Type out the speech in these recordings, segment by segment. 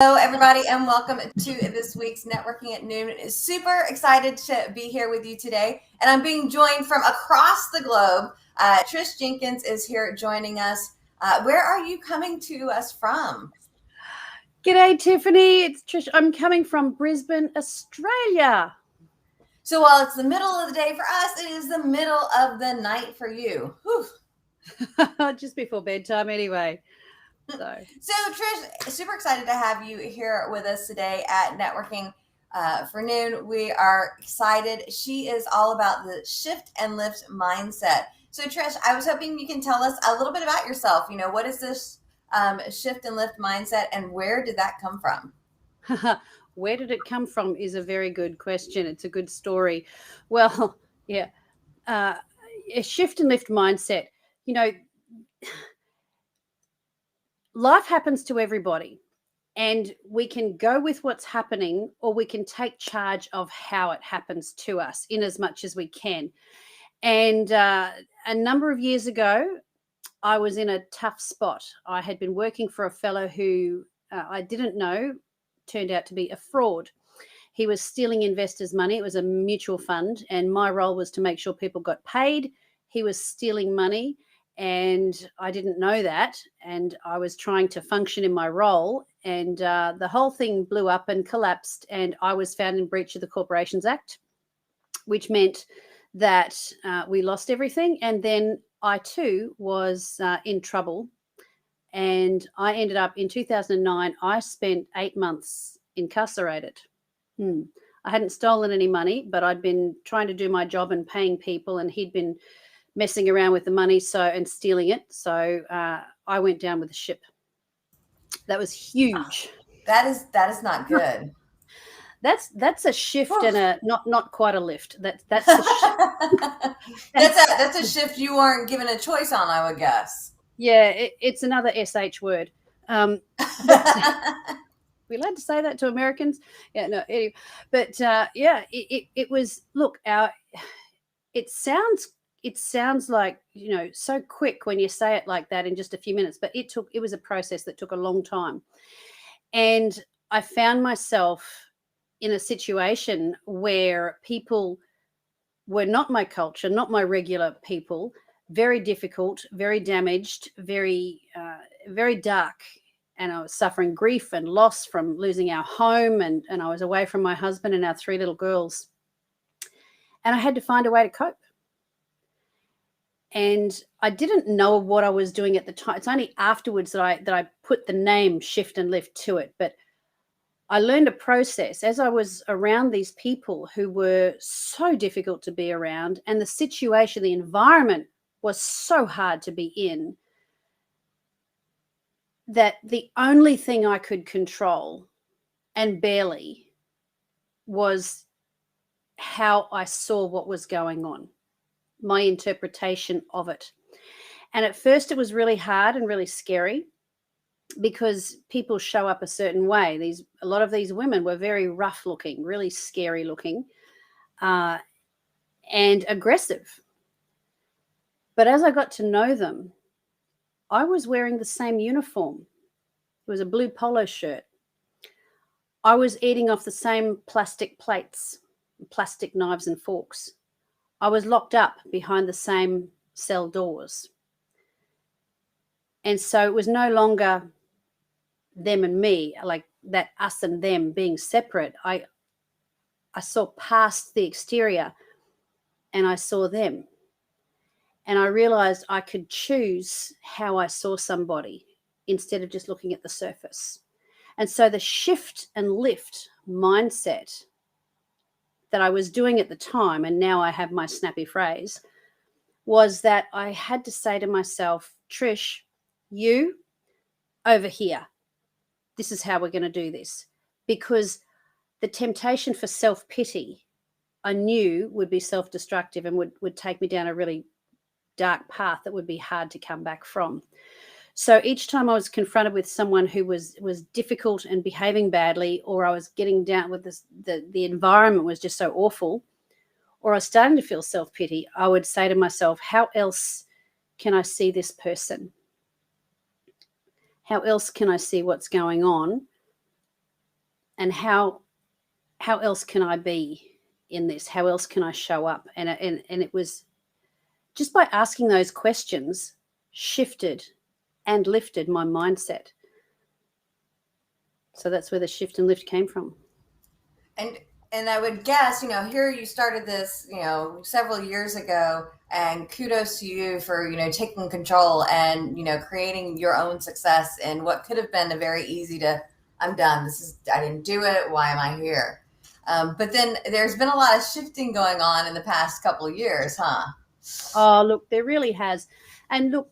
Hello, everybody, and welcome to this week's Networking at Noon. Super excited to be here with you today, and I'm being joined from across the globe. Trish Jenkins is here joining us. Where are you coming to us from? G'day, Tiffany. It's Trish. I'm coming from Brisbane, Australia. So while it's the middle of the day for us, it is the middle of the night for you. Just before bedtime, anyway. So Trish, super excited to have you here with us today at Networking for Noon. We are excited. She is all about the shift and lift mindset. So Trish, I was hoping you can tell us a little bit about yourself. You know, what is this shift and lift mindset, and where did that come from? Where did it come from is a very good question. It's a good story. Well, yeah, a shift and lift mindset. You know, life happens to everybody, and we can go with what's happening, or we can take charge of how it happens to us in as much as we can. And a number of years ago, I was in a tough spot. I had been working for a fellow who I didn't know turned out to be a fraud. He was stealing investors' money. It was a mutual fund, and my role was to make sure people got paid. He was stealing money, and I didn't know that, and I was trying to function in my role, and the whole thing blew up and collapsed, and I was found in breach of the Corporations Act, which meant that we lost everything, and then I too was in trouble, and I ended up in 2009. I spent 8 months incarcerated. I hadn't stolen any money, but I'd been trying to do my job and paying people, and he'd been messing around with the money and stealing it. So I went down with the ship. That was huge. That is not good. That's a shift and a not quite a lift. That's a that's a shift you weren't given a choice on, I would guess. Yeah, it's another SH word. We allowed to say that to Americans? Yeah, no. Anyway, but yeah, it was. Look, it sounds like, you know, so quick when you say it like that in just a few minutes, but it was a process that took a long time, and I found myself in a situation where people were not my culture, not my regular people, very difficult, very damaged, very dark. And I was suffering grief and loss from losing our home, and I was away from my husband and our 3 little girls. And I had to find a way to cope. And I didn't know what I was doing at the time. It's only afterwards that I put the name shift and lift to it. But I learned a process as I was around these people who were so difficult to be around, and the situation, the environment was so hard to be in, that the only thing I could control, and barely, was how I saw what was going on, my interpretation of it. And at first it was really hard and really scary, because people show up a certain way. A lot of these women were very rough looking, really scary looking, and aggressive. But as I got to know them, I was wearing the same uniform. It was a blue polo shirt. I was eating off the same plastic plates, plastic knives and forks. I was locked up behind the same cell doors. And so it was no longer them and me, like that us and them being separate. I saw past the exterior, and I saw them. And I realized I could choose how I saw somebody instead of just looking at the surface. And so the shift and lift mindset that I was doing at the time, and now I have my snappy phrase, was that I had to say to myself, Trish, you over here, this is how we're going to do this. Because the temptation for self-pity, I knew, would be self-destructive and would take me down a really dark path that would be hard to come back from. So each time I was confronted with someone who was difficult and behaving badly, or I was getting down with this, the environment was just so awful, or I was starting to feel self-pity, I would say to myself, how else can I see this person? How else can I see what's going on and how else can I be in this? How else can I show up? And it was just by asking those questions shifted and lifted my mindset. So that's where the shift and lift came from. And I would guess, here you started this, several years ago, and kudos to you for, taking control and, creating your own success in what could have been a very easy to, I'm done. I didn't do it. Why am I here? But then there's been a lot of shifting going on in the past couple of years, huh? Oh, look, there really has. And look,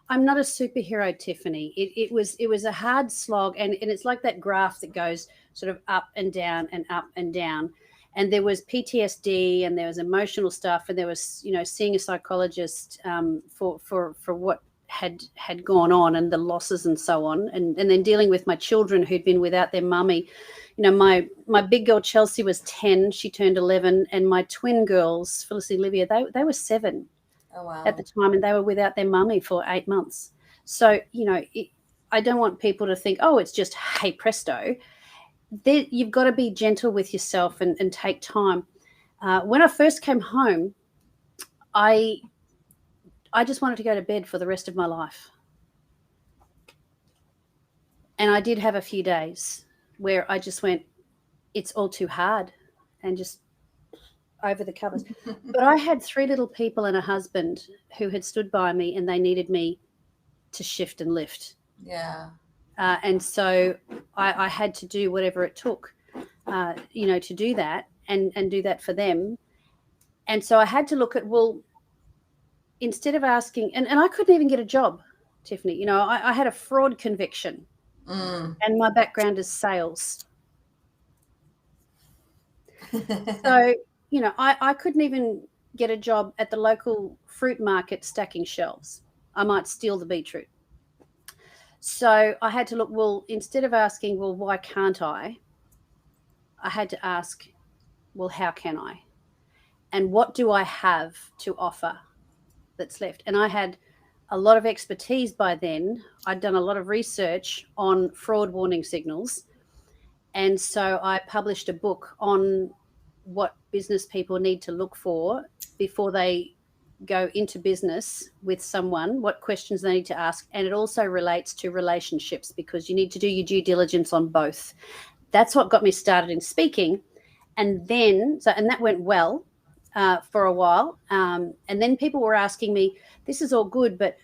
I'm not a superhero, Tiffanie. It was a hard slog, and it's like that graph that goes sort of up and down and up and down. And there was PTSD, and there was emotional stuff, and there was seeing a psychologist for what had gone on, and the losses and so on, and then dealing with my children who'd been without their mummy. My big girl Chelsea was 10; she turned 11, and my twin girls Phyllis and Olivia, they were 7. Oh, wow. At the time, and they were without their mummy for 8 months. So, I don't want people to think, oh, it's just, hey, presto. You've got to be gentle with yourself and take time. When I first came home, I just wanted to go to bed for the rest of my life. And I did have a few days where I just went, it's all too hard, and just over the covers. But I had 3 little people and a husband who had stood by me, and they needed me to shift and lift. Yeah. And so I had to do whatever it took, to do that and do that for them. And so I had to look at, well, instead of asking, and I couldn't even get a job, Tiffanie. I had a fraud conviction, and my background is sales. So, I couldn't even get a job at the local fruit market stacking shelves. I might steal the beetroot. So I had to look, well, instead of asking, well, why can't I had to ask, well, how can I? And what do I have to offer that's left? And I had a lot of expertise by then. I'd done a lot of research on fraud warning signals. And so I published a book on what business people need to look for before they go into business with someone, what questions they need to ask. And it also relates to relationships, because you need to do your due diligence on both. That's what got me started in speaking. And then, and that went well for a while. And then people were asking me, this is all good, but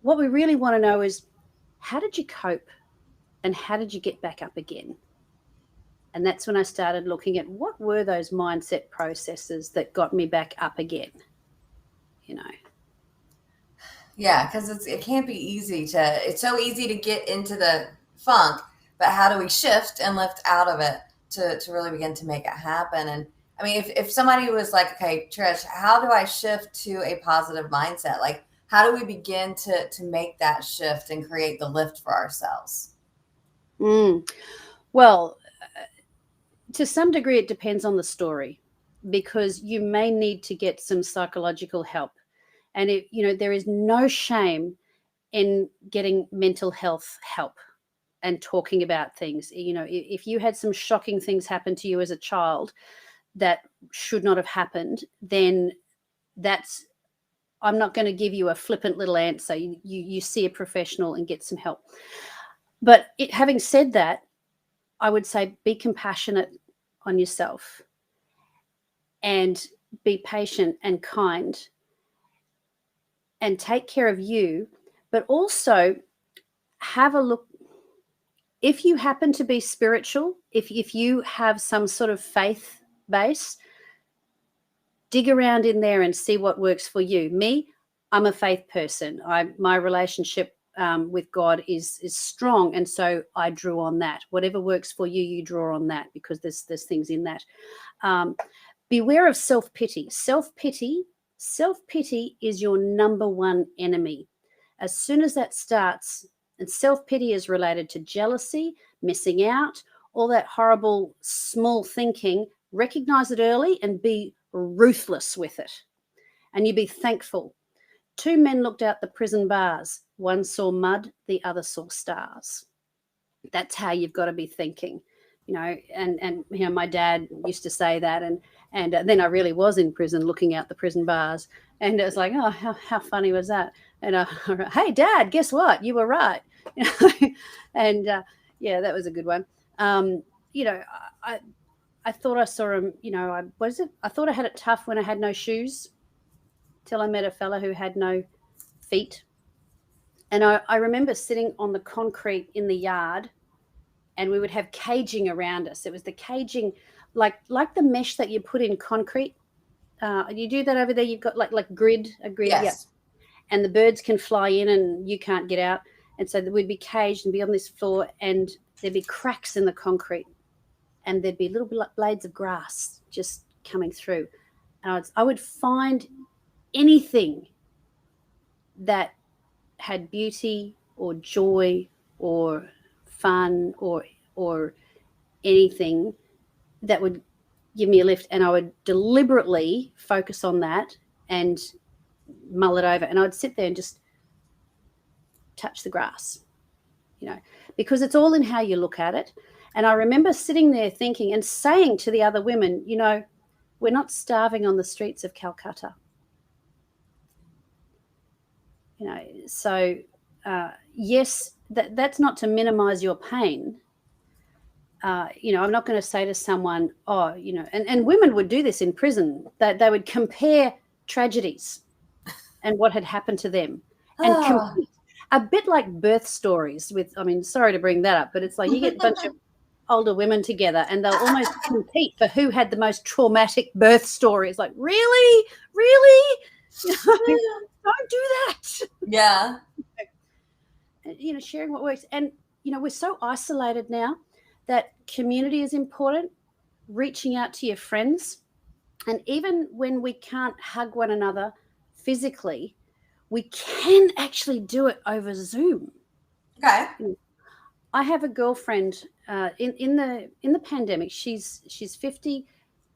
what we really want to know is, how did you cope and how did you get back up again? And that's when I started looking at what were those mindset processes that got me back up again, Yeah, because it can't be easy it's so easy to get into the funk, but how do we shift and lift out of it to really begin to make it happen? And I mean, if somebody was like, okay, Trish, how do I shift to a positive mindset? Like, how do we begin to make that shift and create the lift for ourselves? Well, to some degree, it depends on the story, because you may need to get some psychological help. And there is no shame in getting mental health help and talking about things. If you had some shocking things happen to you as a child that should not have happened, then I'm not going to give you a flippant little answer. You see a professional and get some help. But having said that, I would say be compassionate on yourself and be patient and kind and take care of you, but also have a look. If you happen to be spiritual, if you have some sort of faith base, dig around in there and see what works for you. Me, I'm a faith person. My relationship with God is strong, and so I drew on that. Whatever works for you, you draw on that, because there's things in that. Beware of self-pity. Self-pity is your number one enemy. As soon as that starts, and self-pity is related to jealousy, missing out, all that horrible small thinking, recognize it early and be ruthless with it. And you be thankful. 2 men looked out the prison bars. One saw mud, the other saw stars. That's how you've got to be thinking, and my dad used to say that, and then I really was in prison looking out the prison bars, and it was like, oh, how funny was that? And hey, Dad, guess what? You were right. And yeah, that was a good one. I thought I saw him, I thought I had it tough when I had no shoes till I met a fella who had no feet. And I remember sitting on the concrete in the yard, and we would have caging around us. It was the caging, like the mesh that you put in concrete. You do that over there. You've got like a grid. Yes. Yeah. And the birds can fly in and you can't get out. And so we'd be caged and be on this floor, and there'd be cracks in the concrete, and there'd be little blades of grass just coming through. And I would find anything that had beauty or joy or fun or anything that would give me a lift, and I would deliberately focus on that and mull it over, and I'd sit there and just touch the grass, because it's all in how you look at it. And I remember sitting there thinking and saying to the other women, we're not starving on the streets of Calcutta. So yes, that's not to minimize your pain. I'm not going to say to someone, and women would do this in prison, that they would compare tragedies and what had happened to them, and compete, a bit like birth stories sorry to bring that up, but it's like you get a bunch of older women together and they'll almost compete for who had the most traumatic birth story. It's like, really? Don't do that. Yeah. Sharing what works. And, we're so isolated now that community is important, reaching out to your friends. And even when we can't hug one another physically, we can actually do it over Zoom. Okay. I have a girlfriend in the pandemic. She's 50.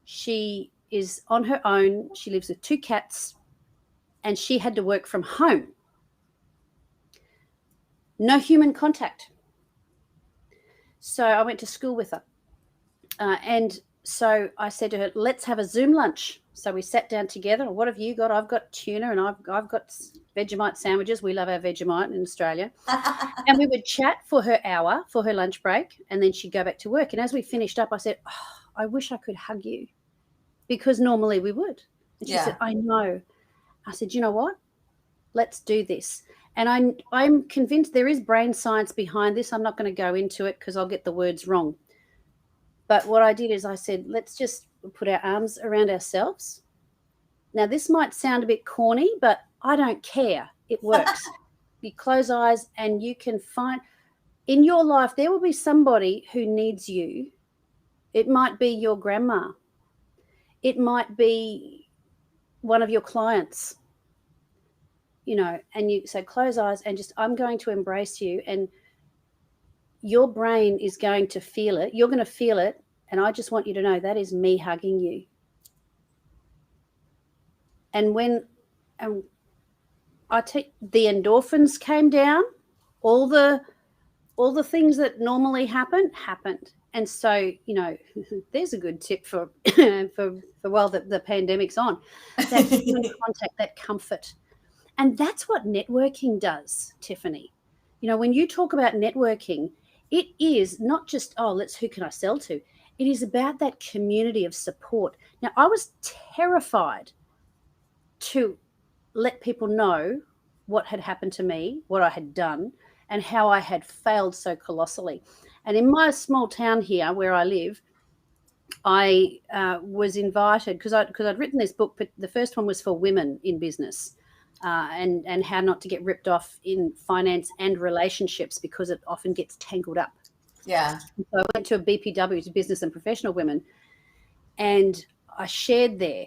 She is on her own. She lives with 2 cats, and she had to work from home. No human contact. So I went to school with her. And so I said to her, let's have a Zoom lunch. So we sat down together. What have you got? I've got tuna, and I've got Vegemite sandwiches. We love our Vegemite in Australia. And we would chat for her hour for her lunch break, and then she'd go back to work. And as we finished up, I said, I wish I could hug you, because normally we would. And she said, I know. I said, you know what? Let's do this. And I'm convinced there is brain science behind this. I'm not going to go into it because I'll get the words wrong. But what I did is I said, let's just put our arms around ourselves. Now, this might sound a bit corny, but I don't care. It works. You close eyes and you can find in your life, there will be somebody who needs you. It might be your grandma. It might be one of your clients. And you say, close eyes and just, I'm going to embrace you, and your brain is going to feel it. You're going to feel it. And I just want you to know that is me hugging you. And when the endorphins came down, all the things that normally happened. And so, there's a good tip for while the pandemic's on, that human contact, that comfort. And that's what networking does, Tiffanie. When you talk about networking, it is not just, who can I sell to? It is about that community of support. Now, I was terrified to let people know what had happened to me, what I had done, and how I had failed so colossally. And in my small town here where I live, I was invited, because I'd written this book, but the first one was for women in business. And how not to get ripped off in finance and relationships, because it often gets tangled up. Yeah. So I went to a BPW, to Business and Professional Women, and I shared there.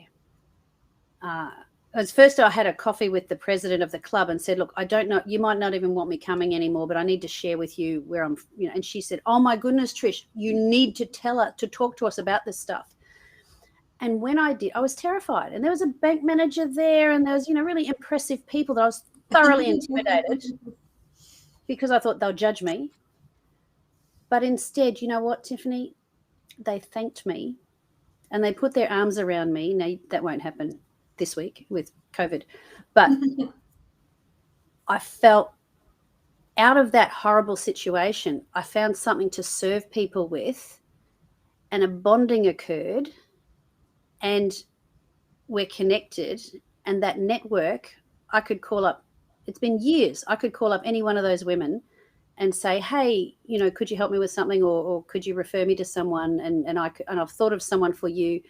As first I had a coffee with the president of the club and said, look, I don't know, you might not even want me coming anymore, but I need to share with you where I'm, and she said, oh my goodness, Trish, you need to talk to us about this stuff. And when I did, I was terrified. And there was a bank manager there, and there was, really impressive people that I was thoroughly intimidated, because I thought they'll judge me. But instead, you know what, Tiffanie? They thanked me and they put their arms around me. Now, that won't happen this week with COVID. But I felt out of that horrible situation, I found something to serve people with, and a bonding occurred, and we're connected. And that network, I could call up, it's been years, I could call up any one of those women and say, hey, you know, could you help me with something, or could you refer me to someone? And I've thought of someone for you.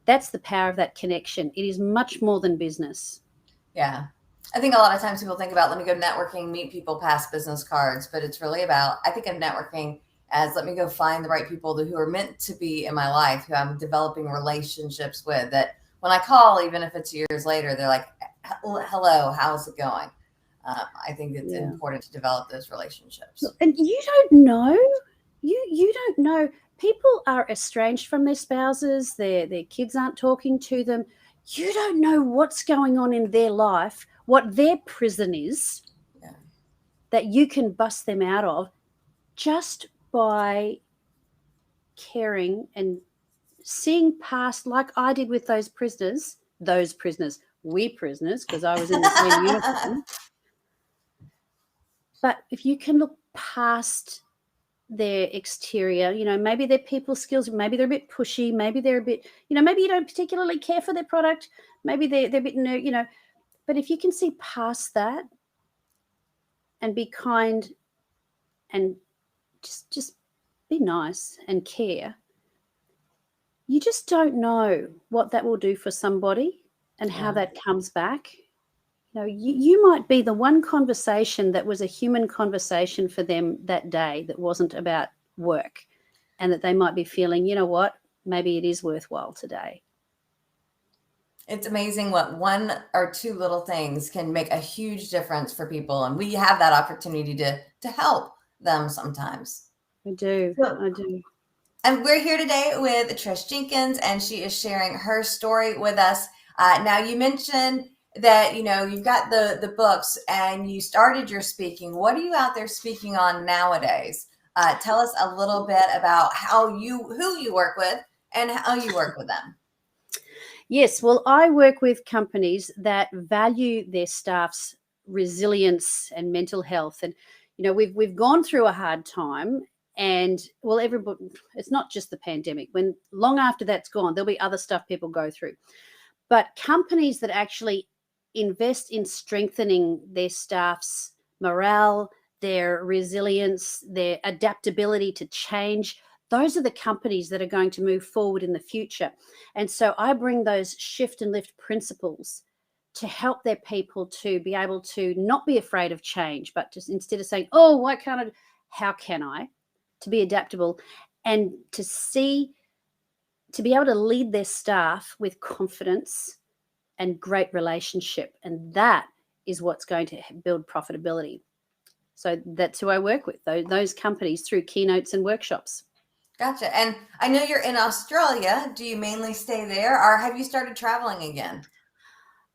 That's the power of that connection. It is much more than business. Yeah. I think a lot of times people think about, let me go networking, meet people, pass business cards, but it's really about, I think of networking as, let me go find the right people who are meant to be in my life, who I'm developing relationships with, that when I call, even if it's years later, they're like, hello, how's it going? I think it's important to develop those relationships. And you don't know. You don't know. People are estranged from their spouses. Their kids aren't talking to them. You don't know what's going on in their life, what their prison is, that you can bust them out of just by caring and seeing past, like I did with those prisoners, we prisoners, because I was in the same uniform. But if you can look past their exterior, you know, maybe their people skills, maybe they're a bit pushy, maybe they're a bit, you know, maybe you don't particularly care for their product, maybe they're a bit, you know, but if you can see past that and be kind and just be nice and care, you just don't know what that will do for somebody and how that comes back. You know, you might be the one conversation that was a human conversation for them that day that wasn't about work, and that they might be feeling, you know what, maybe it is worthwhile today. It's amazing what one or two little things can make a huge difference for people. And we have that opportunity to help them sometimes. I do. And we're here today with Trish Jenkins, and she is sharing her story with us. Now, you mentioned that, you know, you've got the books and you started your speaking. What are you out there speaking on nowadays? Tell us a little bit about who you work with and how you work with them. Yes, well, I work with companies that value their staff's resilience and mental health. And, you know, we've gone through a hard time, and, well, everybody, it's not just the pandemic. When long after that's gone, there'll be other stuff people go through. But companies that actually invest in strengthening their staff's morale, their resilience, their adaptability to change, those are the companies that are going to move forward in the future. And so I bring those shift and lift principles to help their people to be able to not be afraid of change, but just instead of saying, oh, why can't I? How can I? To be adaptable and to be able to lead their staff with confidence and great relationship. And that is what's going to build profitability. So that's who I work with, those companies, through keynotes and workshops. Gotcha. And I know you're in Australia. Do you mainly stay there, or have you started traveling again?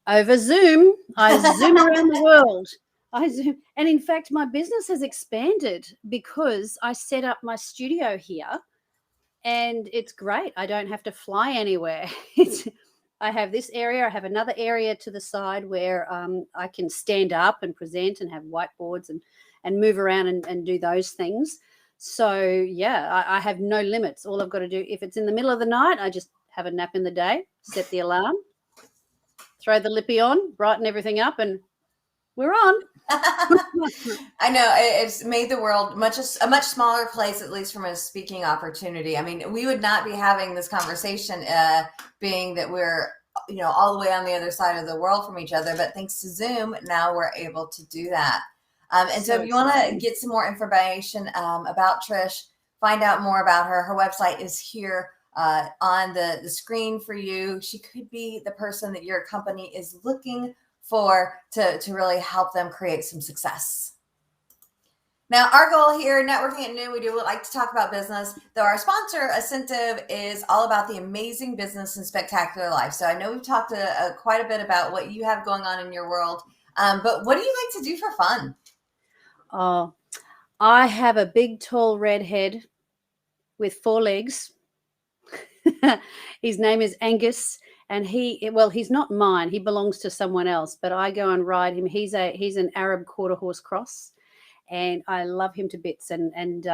Over Zoom. I Zoom around the world. And in fact, my business has expanded because I set up my studio here, and it's great. I don't have to fly anywhere. I have this area. I have another area to the side where I can stand up and present and have whiteboards and move around and do those things. So, yeah, I have no limits. All I've got to do, if it's in the middle of the night, I just have a nap in the day, set the alarm, throw the lippy on, brighten everything up, and we're on. I know it's made the world a much smaller place, at least from a speaking opportunity. I mean, we would not be having this conversation being that we're, you know, all the way on the other side of the world from each other. But thanks to Zoom, now we're able to do that. And so if you want to get some more information about Trish, find out more about her, her website is here on the screen for you. She could be the person that your company is looking for to really help them create some success. Now, our goal here, Networking at Noon, we do like to talk about business, though our sponsor, Asentiv, is all about the amazing business and spectacular life. So I know we've talked quite a bit about what you have going on in your world, but what do you like to do for fun? Oh, I have a big, tall redhead with 4 legs. His name is Angus, and he's not mine. He belongs to someone else, but I go and ride him. He's an Arab quarter horse cross, and I love him to bits. And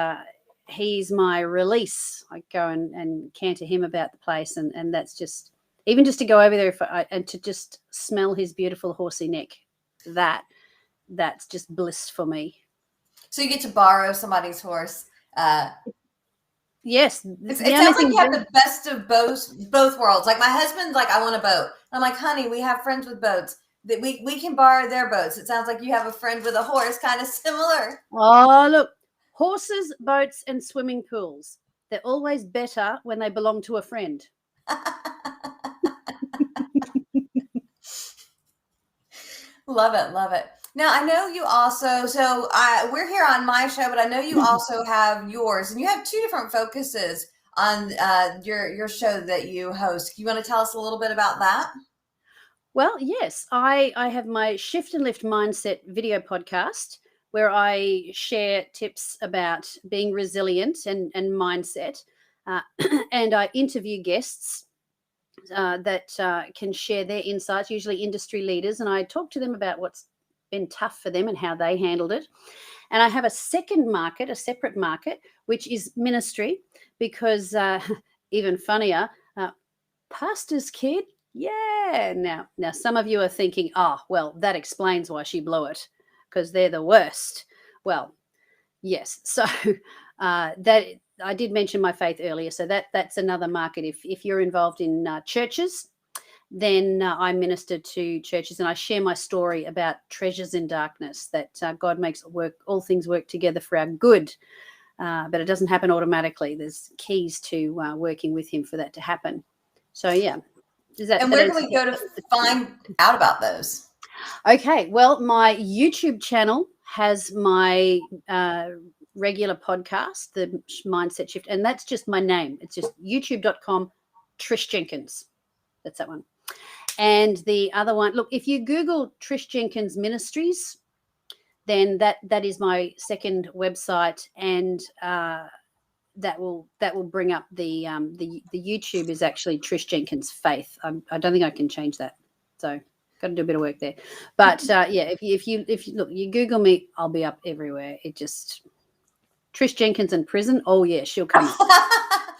he's my release. I go and canter him about the place, and that's just even just to go over there and to just smell his beautiful horsey neck. That's just bliss for me. So you get to borrow somebody's horse. Yes, it sounds like you have the best of both worlds. Like my husband's like, I want a boat. I'm like, honey, we have friends with boats that we can borrow their boats. It sounds like you have a friend with a horse, kind of similar. Oh, look, horses, boats, and swimming pools. They're always better when they belong to a friend. Love it. Love it. Now, I know you also, we're here on my show, but I know you also have yours, and you have 2 different focuses on your show that you host. You want to tell us a little bit about that? Well, yes, I have my Shift and Lift Mindset video podcast where I share tips about being resilient and mindset, and I interview guests that can share their insights, usually industry leaders, and I talk to them about what's been tough for them and how they handled it. And I have a separate market, which is ministry, because even funnier, pastor's kid. Yeah. Now some of you are thinking, oh, well, that explains why she blew it, because they're the worst. Well, yes. So that I did mention my faith earlier. So that's another market. If you're involved in churches, then I minister to churches and I share my story about treasures in darkness, that God makes all things work together for our good, but it doesn't happen automatically. There's keys to working with him for that to happen. So, yeah. And where can we go to find out about those? Okay. Well, my YouTube channel has my regular podcast, the Mindset Shift, and that's just my name. It's just youtube.com, Trish Jenkins. That's that one. And the other one, look, if you Google Trish Jenkins Ministries, then that is my second website, and that will bring up the YouTube is actually Trish Jenkins Faith. I don't think I can change that, so got to do a bit of work there. But yeah, if you look, you Google me, I'll be up everywhere. It just Trish Jenkins in prison. Oh yeah, she'll come up.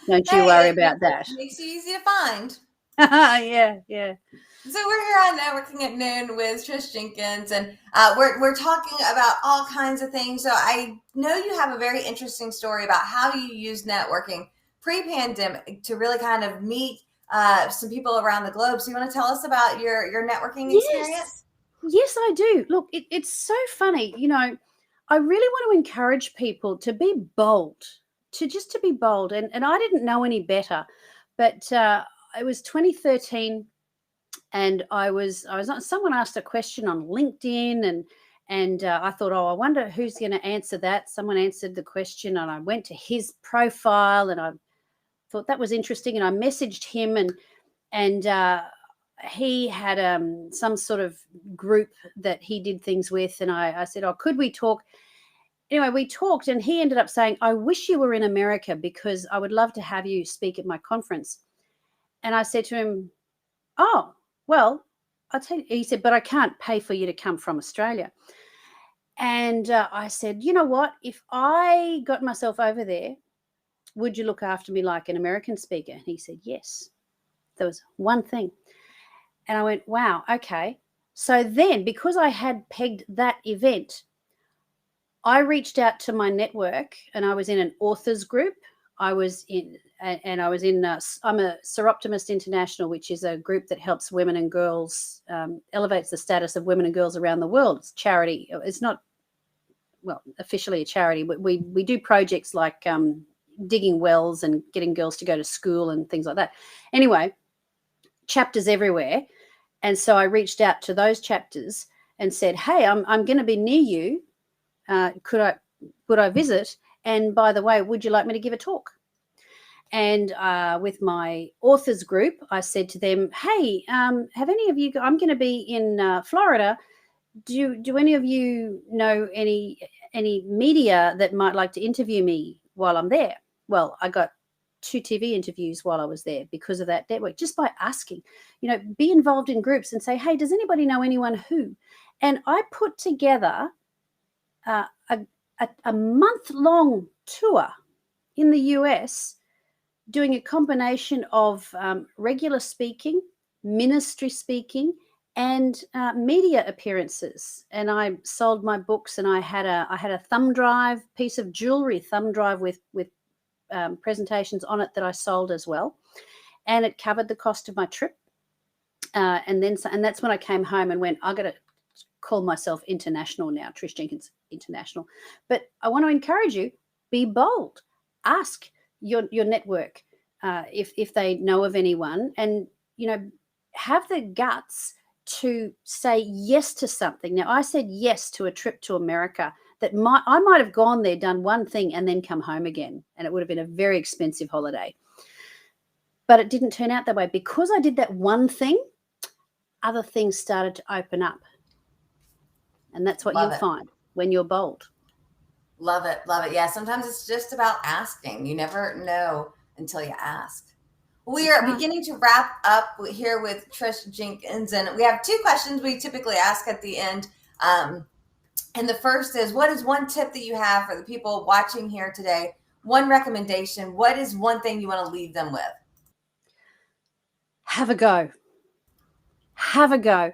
Don't you worry about that. Makes it easy to find. Yeah. So we're here on Networking at Noon with Trish Jenkins, and we're talking about all kinds of things. So I know you have a very interesting story about how you use networking pre-pandemic to really kind of meet some people around the globe. So you want to tell us about your networking experience? Yes, I do. Look, it's so funny. You know, I really want to encourage people to be bold, to be bold. And I didn't know any better, but it was 2013. And I was someone asked a question on LinkedIn, and I thought, oh, I wonder who's going to answer that. Someone answered the question, and I went to his profile, and I thought that was interesting, and I messaged him, and he had some sort of group that he did things with, and I said, oh, could we talk? Anyway, we talked, and he ended up saying, I wish you were in America because I would love to have you speak at my conference. And I said to him, oh, well, I'll tell you, he said, but I can't pay for you to come from Australia. And I said, you know what? If I got myself over there, would you look after me like an American speaker? And he said, yes. There was one thing. And I went, wow, okay. So then, because I had pegged that event, I reached out to my network, and I was in an authors group. I'm a Seroptimist International, which is a group that helps women and girls, elevates the status of women and girls around the world. It's charity. It's not, well, officially a charity, but we do projects like digging wells and getting girls to go to school and things like that. Anyway, chapters everywhere. And so I reached out to those chapters and said, hey, I'm going to be near you. Could I visit? And by the way, would you like me to give a talk? And with my authors group, I said to them, hey, have any of you, I'm going to be in Florida. Do any of you know any media that might like to interview me while I'm there. Well, I got 2 TV interviews while I was there because of that network, just by asking, be involved in groups and say, hey, does anybody know anyone who? And I put together a month-long tour in the US, doing a combination of regular speaking, ministry speaking, and media appearances. And I sold my books, and I had a thumb drive, piece of jewelry thumb drive with presentations on it that I sold as well, and it covered the cost of my trip. And that's when I came home and went, I got to call myself international now, Trish Jenkins International. But I want to encourage you, be bold, ask your network if they know of anyone, and have the guts to say yes to something. Now, I said yes to a trip to America that I might have gone there, done one thing, and then come home again, and it would have been a very expensive holiday. But it didn't turn out that way. Because I did that one thing, other things started to open up. And that's what you'll find when you're bold. Love it. Love it. Yeah, sometimes it's just about asking. You never know until you ask. We are beginning to wrap up here with Trish Jenkins, and we have 2 questions we typically ask at the end. And the first is, what is one tip that you have for the people watching here today? One recommendation. What is one thing you want to leave them with? Have a go. Have a go.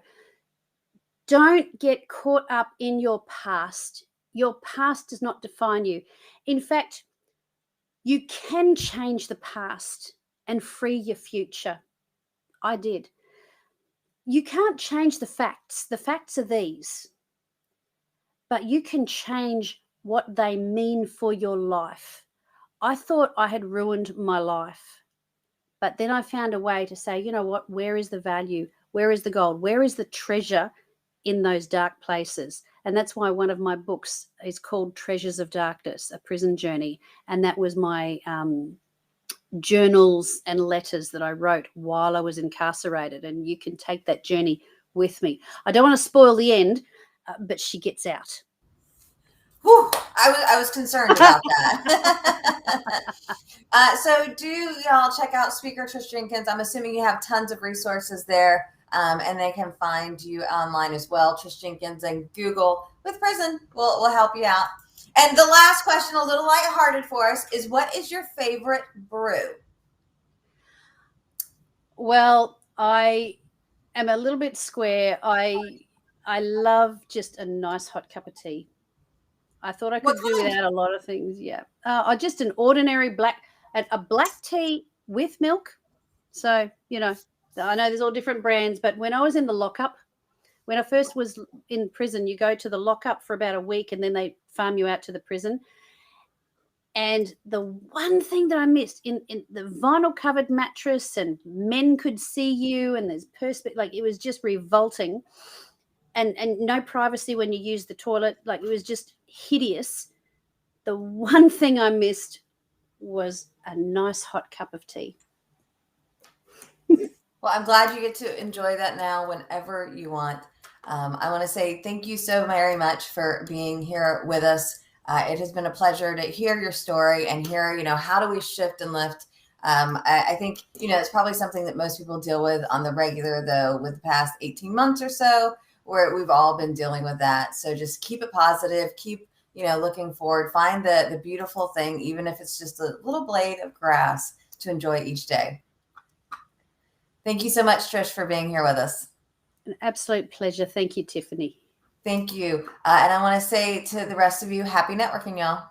Don't get caught up in your past. Your past does not define you. In fact, you can change the past and free your future. I did. You can't change the facts. The facts are these. But you can change what they mean for your life. I thought I had ruined my life. But then I found a way to say, you know what? Where is the value? Where is the gold? Where is the treasure in those dark places? And that's why one of my books is called Treasures of Darkness, A Prison Journey. And that was my journals and letters that I wrote while I was incarcerated. And you can take that journey with me. I don't want to spoil the end, but she gets out. Whew, I was concerned about that. So do y'all check out Speaker Trish Jenkins. I'm assuming you have tons of resources there, and they can find you online as well. Trish Jenkins, and Google with prison will help you out. And the last question, a little lighthearted for us, is what is your favorite brew? Well, I am a little bit square. I love just a nice hot cup of tea. I thought I could do without a lot of things. Yeah. Just an ordinary black tea with milk. So, I know there's all different brands, but when I was in the lockup, when I first was in prison, you go to the lockup for about a week and then they farm you out to the prison. And the one thing that I missed in the vinyl covered mattress, and men could see you, and there's perspective, it was just revolting. And no privacy when you use the toilet. It was just hideous. The one thing I missed was a nice hot cup of tea. Well, I'm glad you get to enjoy that now whenever you want. I want to say thank you so very much for being here with us. It has been a pleasure to hear your story and hear, how do we shift and lift? I think, it's probably something that most people deal with on the regular, though, with the past 18 months or so, where we've all been dealing with that. So just keep it positive, keep, looking forward, find the beautiful thing, even if it's just a little blade of grass to enjoy each day. Thank you so much, Trish, for being here with us. An absolute pleasure. Thank you, Tiffanie. Thank you. And I want to say to the rest of you, happy networking, y'all.